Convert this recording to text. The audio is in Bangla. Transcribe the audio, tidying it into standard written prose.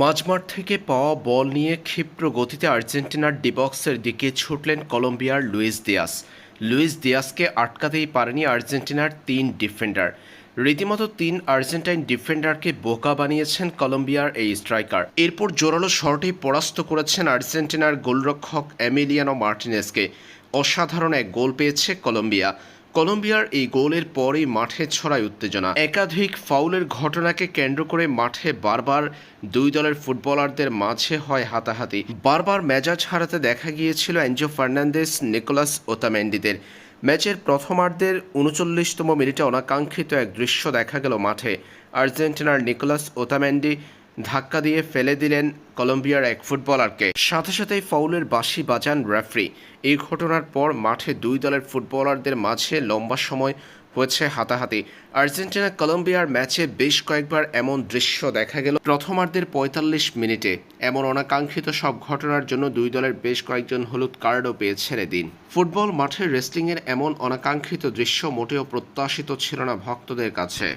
মাঝমাঠ থেকে পাওয়া বল নিয়ে ক্ষিপ্র গতিতে আর্জেন্টিনার ডিবক্সের দিকে ছুটলেন কলম্বিয়ার লুইস দিয়াস। লুইস দিয়াসকে আটকাতেই পারেনি আর্জেন্টিনার তিন ডিফেন্ডার। রীতিমতো তিন আর্জেন্টাইন ডিফেন্ডারকে বোকা বানিয়েছেন কলম্বিয়ার এই স্ট্রাইকার। এরপর জোরালো শটে পরাস্ত করেছেন আর্জেন্টিনার গোলরক্ষক এমিলিয়ানো মার্টিনেজকে। অসাধারণ এক গোল পেয়েছে কলম্বিয়া। কলম্বিয়ার এই গোলের পরই মাঠে ছড়ায় উত্তেজনা। একাধিক ফাউলের ঘটনাকে কেন্দ্র করে মাঠে বারবার দুই দলের ফুটবলারদের মাঝে হয় হাতাহাতি। বারবার মেজাজ হারাতে দেখা গিয়েছিল এনজো ফার্নান্দেস, নিকোলাস ওতামেন্ডিদের। ম্যাচের প্রথমার্ধের ৩৯তম মিনিটে অনাকাঙ্ক্ষিত এক দৃশ্য দেখা গেল মাঠে। আর্জেন্টিনার নিকোলাস ওতামেন্ডি ধাক্কা দিয়ে ফেলে দিলেন কলম্বিয়ার এক ফুটবলারকে। সাথে সাথেই ফাউলের বাঁশি বাজান রেফারি। এই ঘটনার পর মাঠে দুই দলের ফুটবলারদের মাঝে লম্বা সময় হয়েছে হাতাহাতি। আর্জেন্টিনা কলম্বিয়ার ম্যাচে বেশ কয়েকবার এমন দৃশ্য দেখা গেল প্রথমার্ধের ৪৫ মিনিটে। এমন অনাকাঙ্ক্ষিত সব ঘটনার জন্য দুই দলের বেশ কয়েকজন হলুদ কার্ডও পেয়েছেন এদিন। ফুটবল মাঠে রেসলিংয়ের এমন অনাকাঙ্ক্ষিত দৃশ্য মোটেও প্রত্যাশিত ছিল না ভক্তদের কাছে।